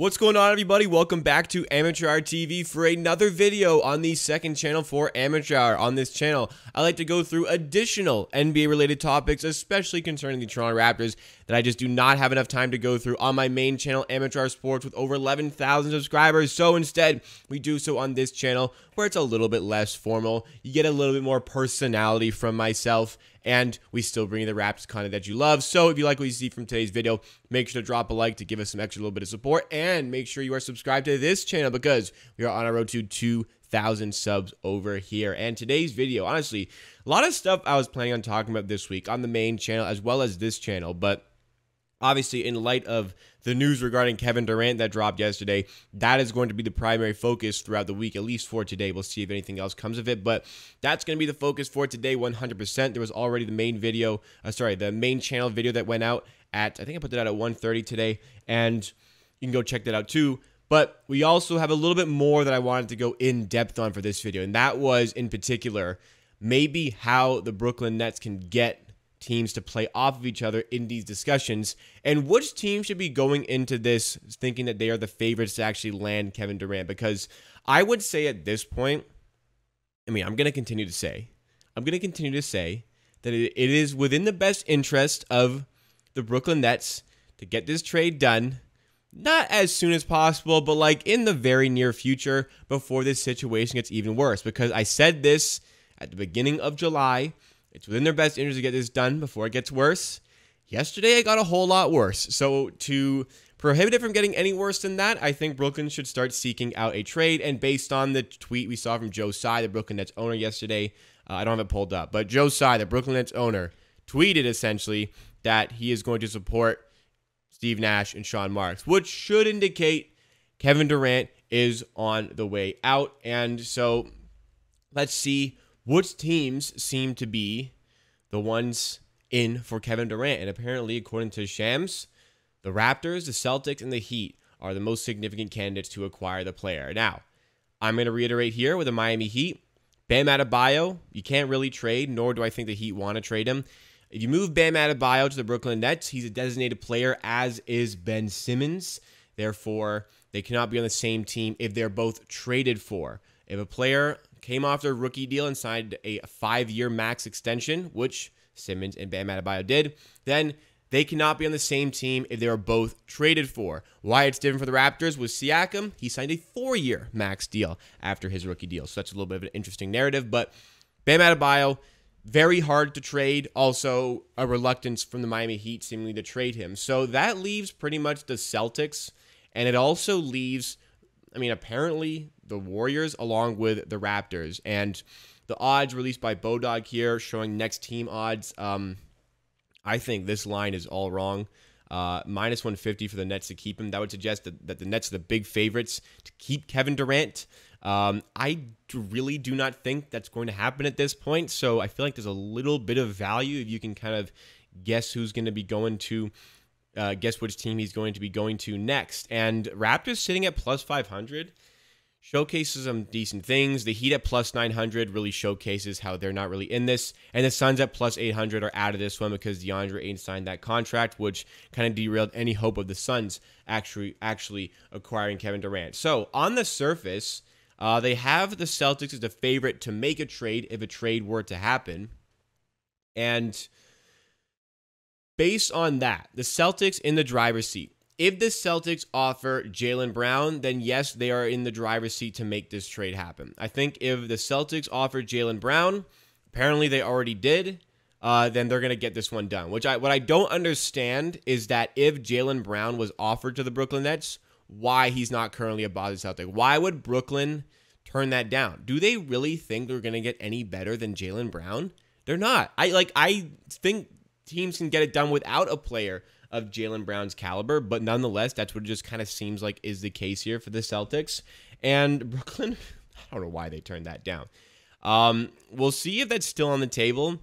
What's going on, everybody? Welcome back to Amateur Hour TV for another video on the second channel for Amateur Hour. On this channel, I like to go through additional NBA-related topics, especially concerning the Toronto Raptors, that I just do not have enough time to go through on my main channel, Amateur Hour Sports, with over 11,000 subscribers. So instead, we do so on this channel, where it's a little bit less formal. You get a little bit more personality from myself, and we still bring you the Raptors content that you love. So if you like what you see from today's video, make sure to drop a like to give us some extra little bit of support, and make sure you are subscribed to this channel because we are on our road to 2,000 subs over here. And today's video, honestly, a lot of stuff I was planning on talking about this week on the main channel as well as this channel, but obviously, in light of the news regarding Kevin Durant that dropped yesterday, that is going to be the primary focus throughout the week, at least for today. We'll see if anything else comes of it, but that's going to be the focus for today, 100%. There was already the main video, the main channel video that went out at, I think I put that out at 1:30 today, and you can go check that out too. But we also have a little bit more that I wanted to go in depth on for this video, and that was, in particular, maybe how the Brooklyn Nets can get teams to play off of each other in these discussions, and which team should be going into this thinking that they are the favorites to actually land Kevin Durant. Because I would say at this point, I'm going to continue to say that it is within the best interest of the Brooklyn Nets to get this trade done, not as soon as possible, but like in the very near future before this situation gets even worse. Because I said this at the beginning of July, it's within their best interest to get this done before it gets worse. Yesterday, it got a whole lot worse. So to prohibit it from getting any worse than that, I think Brooklyn should start seeking out a trade. And based on the tweet we saw from Joe Tsai, the Brooklyn Nets owner, yesterday, I don't have it pulled up, but Joe Tsai, the Brooklyn Nets owner, tweeted essentially that he is going to support Steve Nash and Sean Marks, which should indicate Kevin Durant is on the way out. And so let's see which teams seem to be the ones in for Kevin Durant. And apparently, according to Shams, the Raptors, the Celtics, and the Heat are the most significant candidates to acquire the player. Now, I'm going to reiterate here with the Miami Heat, Bam Adebayo, you can't really trade, nor do I think the Heat want to trade him. If you move Bam Adebayo to the Brooklyn Nets, he's a designated player, as is Ben Simmons. Therefore, they cannot be on the same team if they're both traded for. If a player came off their rookie deal and signed a 5-year max extension, which Simmons and Bam Adebayo did, then they cannot be on the same team if they are both traded for. Why it's different for the Raptors was Siakam. He signed a 4-year max deal after his rookie deal. So that's a little bit of an interesting narrative. But Bam Adebayo, very hard to trade. Also, a reluctance from the Miami Heat seemingly to trade him. So that leaves pretty much the Celtics. And it also leaves, apparently the Warriors along with the Raptors. And the odds released by Bodog here showing next team odds. I think this line is all wrong. Minus 150 for the Nets to keep him. That would suggest that the Nets are the big favorites to keep Kevin Durant. I really do not think that's going to happen at this point. So I feel like there's a little bit of value if you can kind of guess who's going to be going to, guess which team he's going to be going to next. And Raptors sitting at plus 500 showcases some decent things. The Heat at plus 900 really showcases how they're not really in this. And the Suns at plus 800 are out of this one because DeAndre Ayton signed that contract, which kind of derailed any hope of the Suns actually acquiring Kevin Durant. So on the surface, they have the Celtics as the favorite to make a trade if a trade were to happen. And based on that, the Celtics in the driver's seat. If the Celtics offer Jaylen Brown, then yes, they are in the driver's seat to make this trade happen. I think if the Celtics offer Jaylen Brown, apparently they already did, then they're going to get this one done. What I don't understand is that if Jaylen Brown was offered to the Brooklyn Nets, why he's not currently a Boston Celtic. Why would Brooklyn turn that down? Do they really think they're going to get any better than Jaylen Brown? They're not. I think teams can get it done without a player of Jaylen Brown's caliber, but nonetheless, that's what it just kind of seems like is the case here for the Celtics. And Brooklyn, I don't know why they turned that down. We'll see if that's still on the table,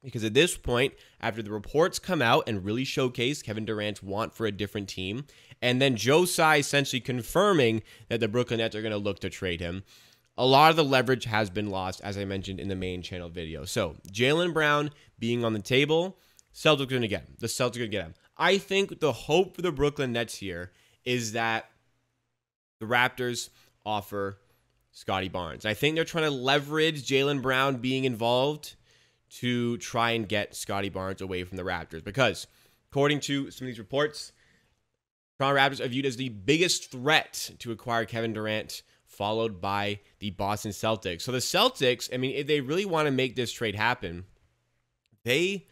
because at this point, after the reports come out and really showcase Kevin Durant's want for a different team, and then Joe Tsai essentially confirming that the Brooklyn Nets are going to look to trade him, a lot of the leverage has been lost, as I mentioned in the main channel video. So Jaylen Brown being on the table, Celtics are going to get him. The Celtics are going to get him. I think the hope for the Brooklyn Nets here is that the Raptors offer Scottie Barnes. I think they're trying to leverage Jaylen Brown being involved to try and get Scottie Barnes away from the Raptors because, according to some of these reports, Toronto Raptors are viewed as the biggest threat to acquire Kevin Durant, followed by the Boston Celtics. So the Celtics, I mean, if they really want to make this trade happen, they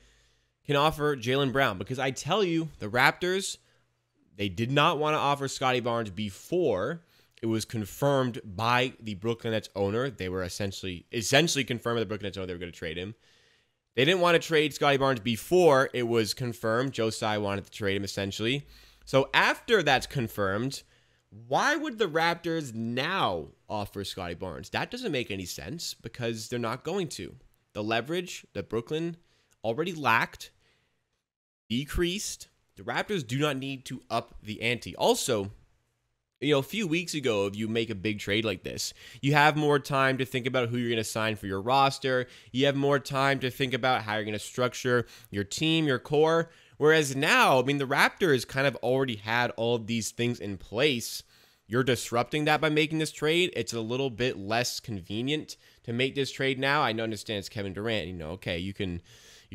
can offer Jaylen Brown because I tell you, the Raptors, they did not want to offer Scottie Barnes before it was confirmed by the Brooklyn Nets owner. They were essentially confirmed by the Brooklyn Nets owner they were going to trade him. They didn't want to trade Scottie Barnes before it was confirmed. Joe Tsai wanted to trade him, essentially. So after that's confirmed, why would the Raptors now offer Scottie Barnes? That doesn't make any sense because they're not going to. The leverage that Brooklyn already lacked decreased. The Raptors do not need to up the ante. Also, a few weeks ago, if you make a big trade like this, you have more time to think about who you're going to sign for your roster. You have more time to think about how you're going to structure your team, your core. Whereas now, I mean, the Raptors kind of already had all of these things in place. You're disrupting that by making this trade. It's a little bit less convenient to make this trade now. I understand it's Kevin Durant. Okay, you can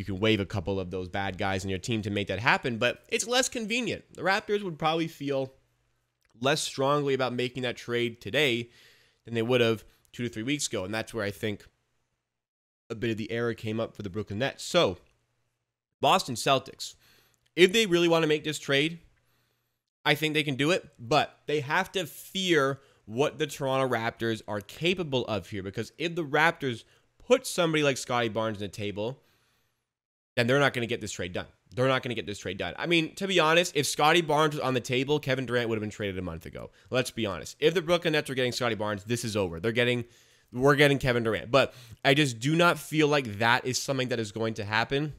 waive a couple of those bad guys in your team to make that happen, but it's less convenient. The Raptors would probably feel less strongly about making that trade today than they would have 2 to 3 weeks ago. And that's where I think a bit of the error came up for the Brooklyn Nets. So, Boston Celtics, if they really want to make this trade, I think they can do it, but they have to fear what the Toronto Raptors are capable of here. Because if the Raptors put somebody like Scottie Barnes on the table, then they're not going to get this trade done. They're not going to get this trade done. I mean, to be honest, if Scottie Barnes was on the table, Kevin Durant would have been traded a month ago. Let's be honest. If the Brooklyn Nets are getting Scottie Barnes, this is over. We're getting Kevin Durant. But I just do not feel like that is something that is going to happen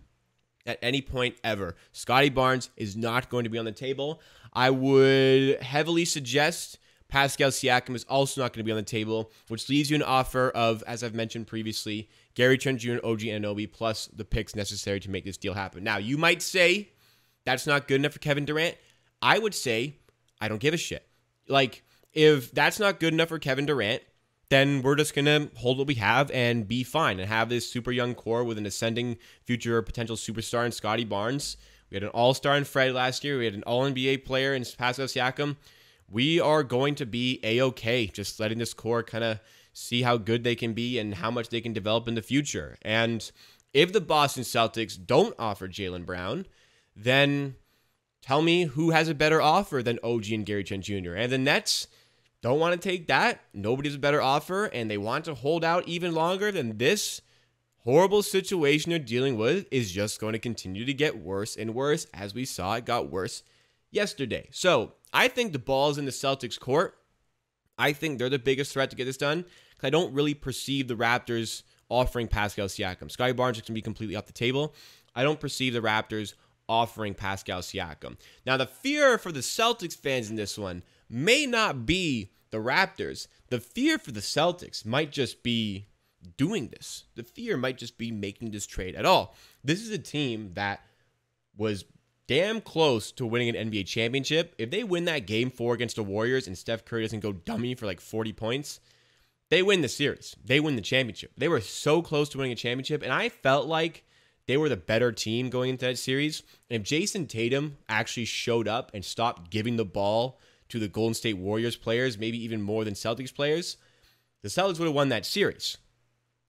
at any point ever. Scottie Barnes is not going to be on the table. I would heavily suggest Pascal Siakam is also not going to be on the table, which leaves you an offer of, as I've mentioned previously, Gary Trent Jr., OG Anunoby, plus the picks necessary to make this deal happen. Now, you might say that's not good enough for Kevin Durant. I would say I don't give a shit. Like, if that's not good enough for Kevin Durant, then we're just going to hold what we have and be fine and have this super young core with an ascending future potential superstar in Scottie Barnes. We had an all-star in Fred last year. We had an all-NBA player in Pascal Siakam. We are going to be A-okay, just letting this core kind of see how good they can be and how much they can develop in the future. And if the Boston Celtics don't offer Jaylen Brown, then tell me who has a better offer than OG and Gary Trent Jr. And the Nets don't want to take that. Nobody's a better offer, and they want to hold out even longer. Than this horrible situation they're dealing with is just going to continue to get worse and worse. As we saw, it got worse yesterday. So I think the ball's in the Celtics' court. I think they're the biggest threat to get this done because I don't really perceive the Raptors offering Pascal Siakam. Scottie Barnes is going to be completely off the table. I don't perceive the Raptors offering Pascal Siakam. Now, the fear for the Celtics fans in this one may not be the Raptors. The fear for the Celtics might just be doing this. The fear might just be making this trade at all. This is a team that was damn close to winning an NBA championship. If they win that game 4 against the Warriors and Steph Curry doesn't go dummy for like 40 points, they win the series. They win the championship. They were so close to winning a championship, and I felt like they were the better team going into that series. And if Jason Tatum actually showed up and stopped giving the ball to the Golden State Warriors players, maybe even more than Celtics players, the Celtics would have won that series.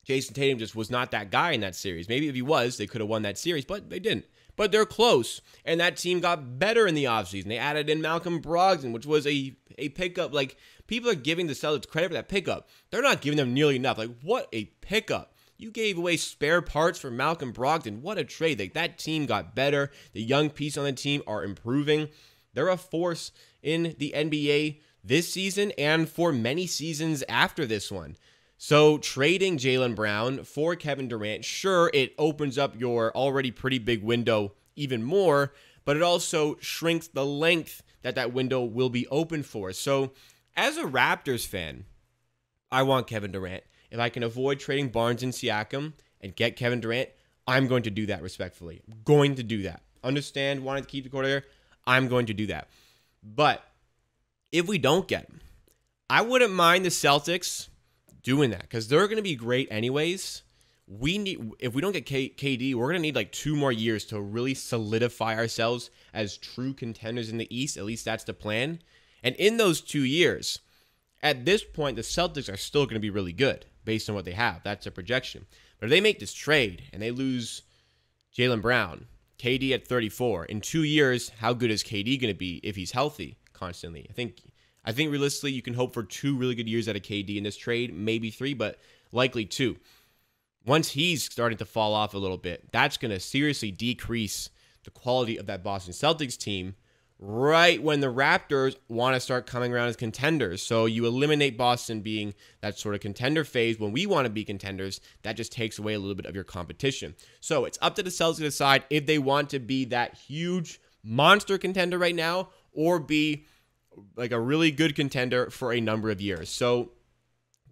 Jason Tatum just was not that guy in that series. Maybe if he was, they could have won that series, but they didn't. But they're close, and that team got better in the offseason. They added in Malcolm Brogdon, which was a pickup. Like, people are giving the Celtics credit for that pickup. They're not giving them nearly enough. Like, what a pickup. You gave away spare parts for Malcolm Brogdon. What a trade. Like, that team got better. The young pieces on the team are improving. They're a force in the NBA this season and for many seasons after this one. So trading Jaylen Brown for Kevin Durant, sure, it opens up your already pretty big window even more, but it also shrinks the length that window will be open for. So as a Raptors fan, I want Kevin Durant. If I can avoid trading Barnes and Siakam and get Kevin Durant, I'm going to do that respectfully. I'm going to do that. Understand, wanting to keep the core there? I'm going to do that. But if we don't get him, I wouldn't mind the Celtics doing that because they're going to be great anyways. If we don't get KD, we're going to need like 2 more years to really solidify ourselves as true contenders in the East. At least that's the plan. And in those 2 years, at this point, the Celtics are still going to be really good based on what they have. That's a projection. But if they make this trade and they lose Jaylen Brown, KD at 34, in 2 years, how good is KD going to be if he's healthy constantly? I think realistically, you can hope for 2 really good years out of KD in this trade, maybe 3, but likely 2. Once he's starting to fall off a little bit, that's going to seriously decrease the quality of that Boston Celtics team right when the Raptors want to start coming around as contenders. So you eliminate Boston being that sort of contender phase when we want to be contenders. That just takes away a little bit of your competition. So it's up to the Celtics to decide if they want to be that huge monster contender right now or be like a really good contender for a number of years. So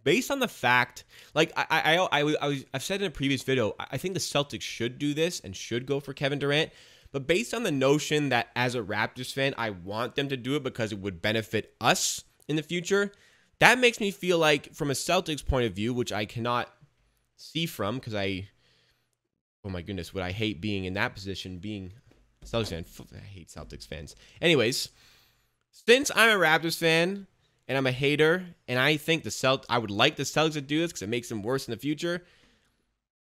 based on the fact, like I've said in a previous video, I think the Celtics should do this and should go for Kevin Durant. But based on the notion that as a Raptors fan, I want them to do it because it would benefit us in the future, that makes me feel like from a Celtics point of view, which I cannot see from because oh my goodness, would I hate being in that position, being a Celtics fan. I hate Celtics fans. Anyways, since I'm a Raptors fan, and I'm a hater, and I think I would like the Celtics to do this because it makes them worse in the future.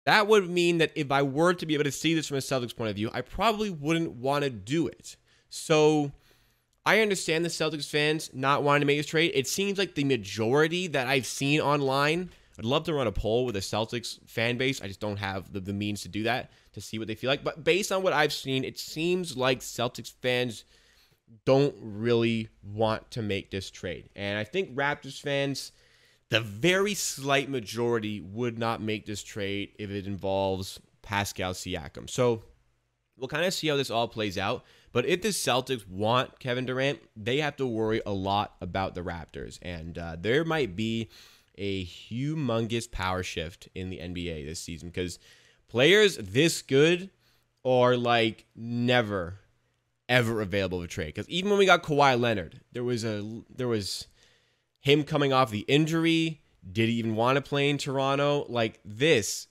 That would mean that if I were to be able to see this from a Celtics point of view, I probably wouldn't want to do it. So I understand the Celtics fans not wanting to make this trade. It seems like the majority that I've seen online, I'd love to run a poll with a Celtics fan base. I just don't have the means to do that, to see what they feel like. But based on what I've seen, it seems like Celtics fans don't really want to make this trade. And I think Raptors fans, the very slight majority, would not make this trade if it involves Pascal Siakam. So we'll kind of see how this all plays out. But if the Celtics want Kevin Durant, they have to worry a lot about the Raptors. And there might be a humongous power shift in the NBA this season because players this good are like never ever available to trade. Because even when we got Kawhi Leonard, there was him coming off the injury. Did he even want to play in Toronto? Like this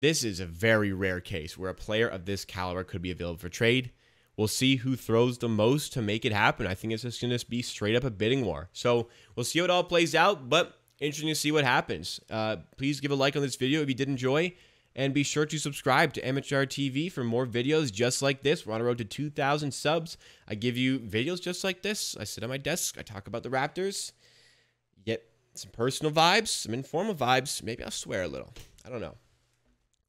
is a very rare case where a player of this caliber could be available for trade. We'll see who throws the most to make it happen. I think it's just going to be straight up a bidding war. So we'll see how it all plays out, but interesting to see what happens. Please give a like on this video if you did enjoy. And be sure to subscribe to Amateur TV for more videos just like this. We're on the road to 2,000 subs. I give you videos just like this. I sit on my desk. I talk about the Raptors. You get some personal vibes, some informal vibes. Maybe I'll swear a little. I don't know.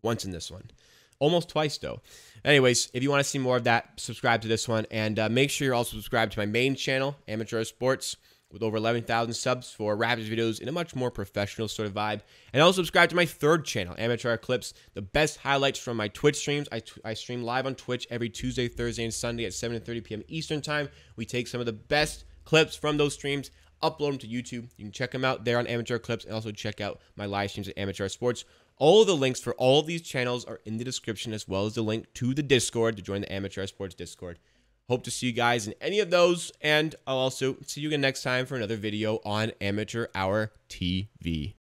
Once in this one. Almost twice, though. Anyways, if you want to see more of that, subscribe to this one. And make sure you're also subscribed to my main channel, Amateur Sports, with over 11,000 subs for Raptors videos in a much more professional sort of vibe. And also subscribe to my third channel, Amateur Clips, the best highlights from my Twitch streams. I stream live on Twitch every Tuesday, Thursday, and Sunday at 7:30 p.m. Eastern Time. We take some of the best clips from those streams, upload them to YouTube. You can check them out there on Amateur Clips, and also check out my live streams at Amateur Sports. All of the links for all of these channels are in the description, as well as the link to the Discord to join the Amateur Sports Discord. Hope to see you guys in any of those, and I'll also see you again next time for another video on Amateur Hour TV.